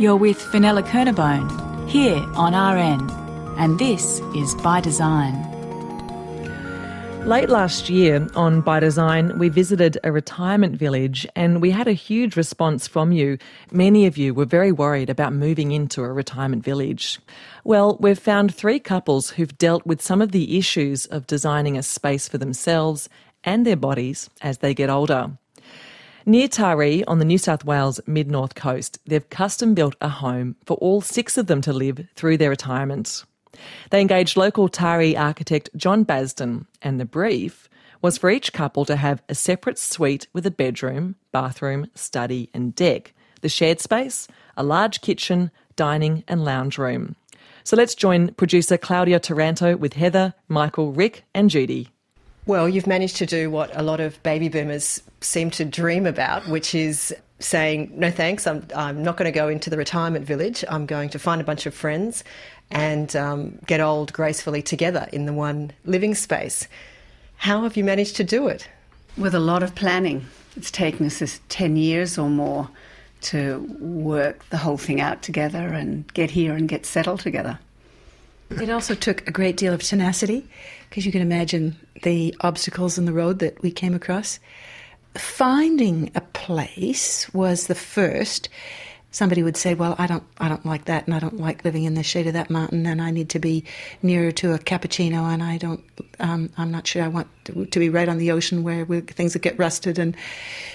You're with Fenella Kernebone, here on RN, and this is By Design. Late last year on By Design, we visited a retirement village and we had a huge response from you. Many of you were very worried about moving into a retirement village. Well, we've found 3 couples who've dealt with some of the issues of designing a space for themselves and their bodies as they get older. Near Taree on the New South Wales mid-north coast, they've custom built a home for all 6 of them to live through their retirement. They engaged local Taree architect John Basden, and the brief was for each couple to have a separate suite with a bedroom, bathroom, study and deck, the shared space, a large kitchen, dining and lounge room. So let's join producer Claudia Taranto with Heather, Michael, Rick and Judy. Well, you've managed to do what a lot of baby boomers seem to dream about, which is saying, no thanks, I'm not going to go into the retirement village. I'm going to find a bunch of friends and get old gracefully together in the one living space. How have you managed to do it? With a lot of planning. It's taken us 10 years or more to work the whole thing out together and get here and get settled together. It also took a great deal of tenacity, because you can imagine the obstacles in the road that we came across. Finding a place was the first. Somebody would say, well, I don't like that, and I don't like living in the shade of that mountain, and I need to be nearer to a cappuccino, and I'm not sure I want to be right on the ocean where things would get rusted. And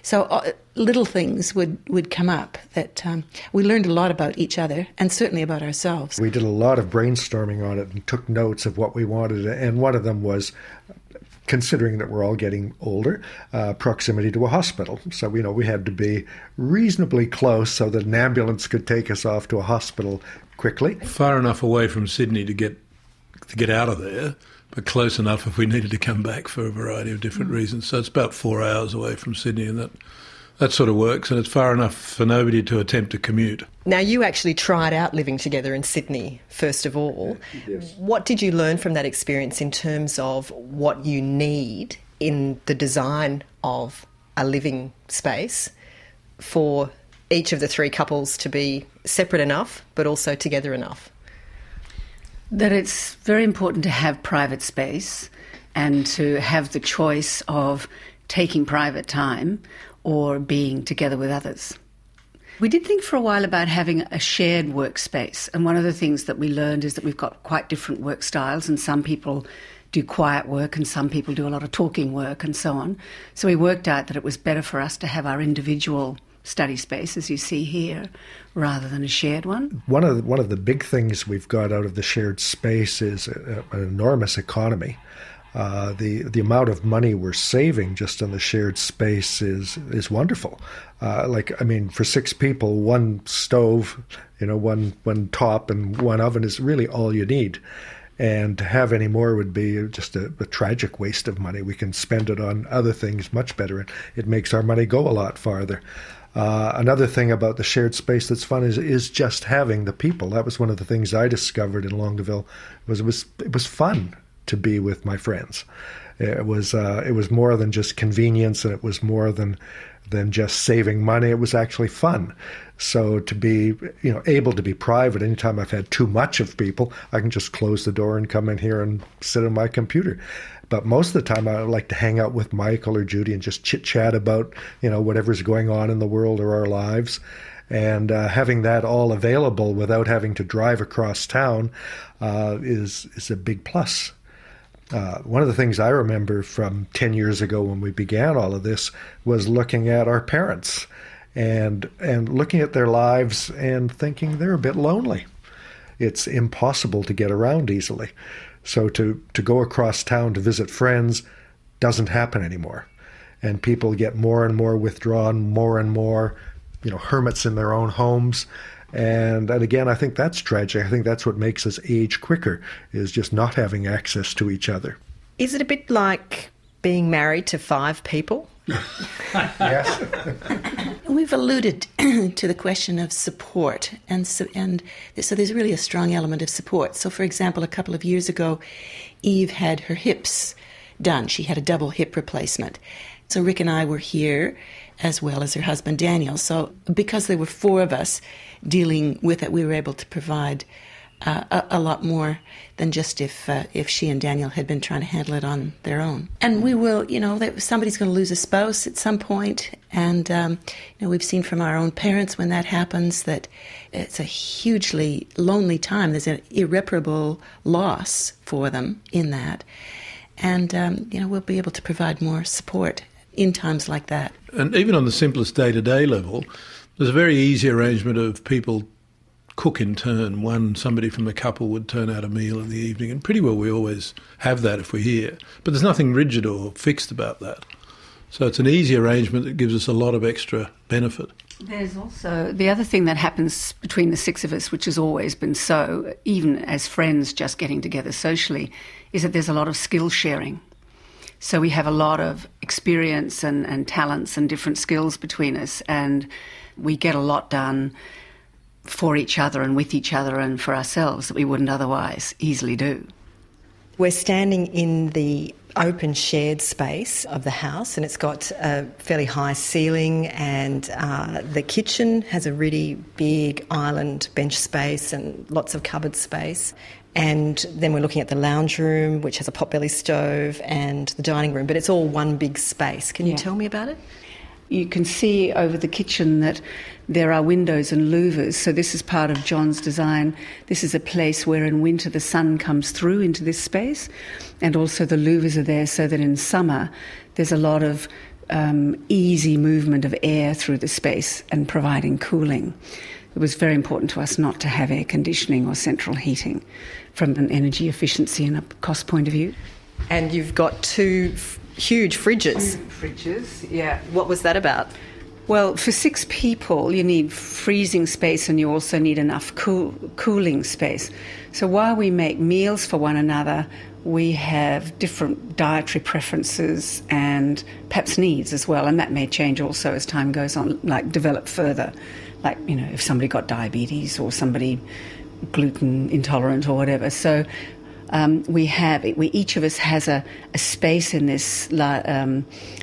so little things would come up that we learned a lot about each other and certainly about ourselves. We did a lot of brainstorming on it and took notes of what we wanted, and one of them was, considering that we're all getting older, proximity to a hospital. So, we had to be reasonably close so that an ambulance could take us off to a hospital quickly. Far enough away from Sydney to get out of there, but close enough if we needed to come back for a variety of different reasons. So it's about 4 hours away from Sydney, and that sort of works, and it's far enough for nobody to attempt to commute. Now, you actually tried out living together in Sydney, first of all. Yes. What did you learn from that experience in terms of what you need in the design of a living space for each of the 3 couples to be separate enough, but also together enough? That it's very important to have private space and to have the choice of taking private time or being together with others. We did think for a while about having a shared workspace, and one of the things that we learned is that we've got quite different work styles, and some people do quiet work and some people do a lot of talking work and so on. So we worked out that it was better for us to have our individual study space, as you see here, rather than a shared one. One of the big things we've got out of the shared space is an enormous economy. The amount of money we're saving just on the shared space is wonderful. For 6 people, 1 stove, one top and 1 oven is really all you need. And to have any more would be just a tragic waste of money. We can spend it on other things much better, and it makes our money go a lot farther. Another thing about the shared space that's fun is just having the people. That was one of the things I discovered in Longueville. It was fun to be with my friends. It was more than just convenience, and it was more than just saving money. It was actually fun. So to be able to be private, anytime I've had too much of people, I can just close the door and come in here and sit on my computer. But most of the time I like to hang out with Michael or Judy and just chit-chat about whatever's going on in the world or our lives. And having that all available without having to drive across town is a big plus. One of the things I remember from 10 years ago when we began all of this was looking at our parents and looking at their lives and thinking they're a bit lonely. It's impossible to get around easily. So to go across town to visit friends doesn't happen anymore. And people get more and more withdrawn, more and more, hermits in their own homes. And again, I think that's tragic. I think that's what makes us age quicker, is just not having access to each other. Is it a bit like being married to 5 people? Yes. We've alluded to the question of support, and so there's really a strong element of support. So, for example, a couple of years ago, Eve had her hips done. She had a double hip replacement. So Rick and I were here, as well as her husband Daniel. So because there were four of us dealing with it, we were able to provide a lot more than just if she and Daniel had been trying to handle it on their own. And we will, somebody's going to lose a spouse at some point, and we've seen from our own parents when that happens that it's a hugely lonely time. There's an irreparable loss for them in that, and we'll be able to provide more support in times like that. And even on the simplest day-to-day level, there's a very easy arrangement of people cook in turn. Somebody from the couple would turn out a meal in the evening, and pretty well we always have that if we're here. But there's nothing rigid or fixed about that. So it's an easy arrangement that gives us a lot of extra benefit. There's also the other thing that happens between the six of us, which has always been so, even as friends just getting together socially, is that there's a lot of skill sharing. So we have a lot of experience and talents and different skills between us, and we get a lot done for each other and with each other and for ourselves that we wouldn't otherwise easily do. We're standing in the open shared space of the house, and it's got a fairly high ceiling, and the kitchen has a really big island bench space and lots of cupboard space. And then we're looking at the lounge room, which has a potbelly stove, and the dining room, but it's all one big space. Can you tell me about it? You can see over the kitchen that there are windows and louvers, so this is part of John's design. This is a place where in winter the sun comes through into this space, and also the louvers are there so that in summer there's a lot of easy movement of air through the space and providing cooling. It was very important to us not to have air conditioning or central heating from an energy efficiency and a cost point of view. And you've got two huge fridges. Fridges, yeah. What was that about? Well, for 6 people, you need freezing space and you also need enough cooling space. So while we make meals for one another, we have different dietary preferences and perhaps needs as well, and that may change also as time goes on, like develop further. Like, if somebody got diabetes or somebody gluten intolerant or whatever. So each of us has a space in this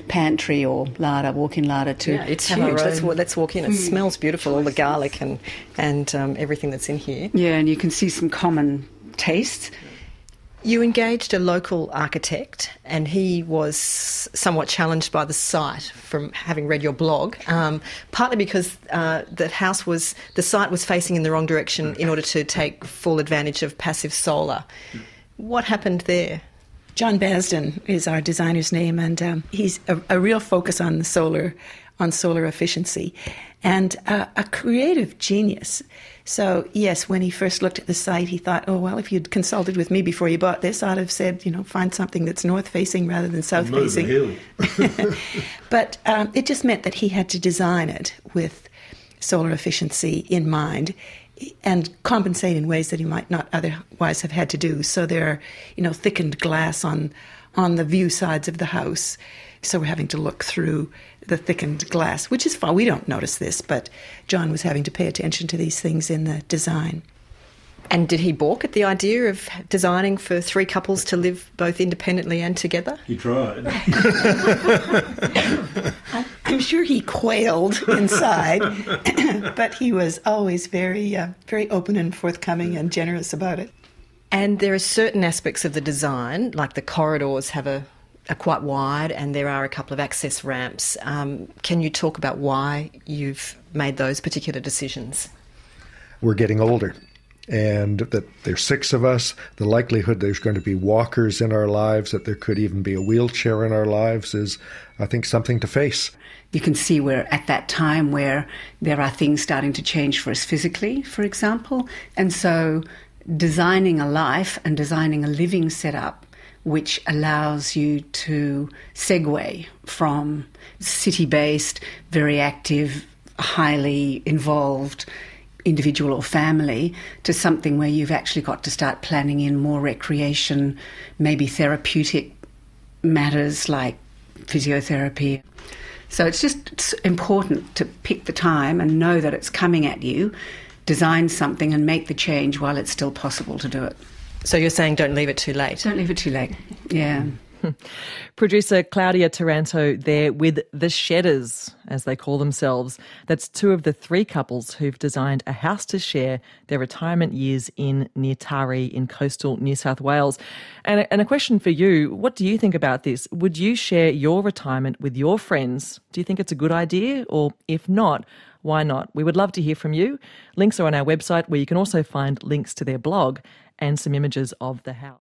pantry or larder, walk-in larder too. Yeah, it's huge. Let's walk in. It smells beautiful, all the garlic and everything that's in here. Yeah, and you can see some common tastes. You engaged a local architect, and he was somewhat challenged by the site from having read your blog, partly because the site was facing in the wrong direction in order to take full advantage of passive solar. What happened there? John Basden is our designer's name, and he's a real focus on solar efficiency, and a creative genius. So, yes, when he first looked at the site, he thought, oh, well, if you'd consulted with me before you bought this, I'd have said, find something that's north-facing rather than south-facing. But it just meant that he had to design it with solar efficiency in mind and compensate in ways that he might not otherwise have had to do. So there are, thickened glass on the view sides of the house. So we're having to look through the thickened glass, which is fine. We don't notice this, but John was having to pay attention to these things in the design. And did he balk at the idea of designing for 3 couples to live both independently and together? He tried. I'm sure he quailed inside, but he was always very, very open and forthcoming and generous about it. And there are certain aspects of the design, like the corridors are quite wide, and there are a couple of access ramps. Can you talk about why you've made those particular decisions? We're getting older, and that there's 6 of us. The likelihood there's going to be walkers in our lives, that there could even be a wheelchair in our lives is, I think, something to face. You can see we're at that time where there are things starting to change for us physically, for example. And so designing a life and designing a living setup which allows you to segue from city-based, very active, highly involved individual or family to something where you've actually got to start planning in more recreation, maybe therapeutic matters like physiotherapy. So it's just important to pick the time and know that it's coming at you, design something and make the change while it's still possible to do it. So you're saying don't leave it too late? Don't leave it too late, yeah. Producer Claudia Taranto there with the Shedders, as they call themselves. That's two of the three couples who've designed a house to share their retirement years in near Taree in coastal New South Wales. And a question for you, what do you think about this? Would you share your retirement with your friends? Do you think it's a good idea? Or if not, why not? We would love to hear from you. Links are on our website, where you can also find links to their blog and some images of the house.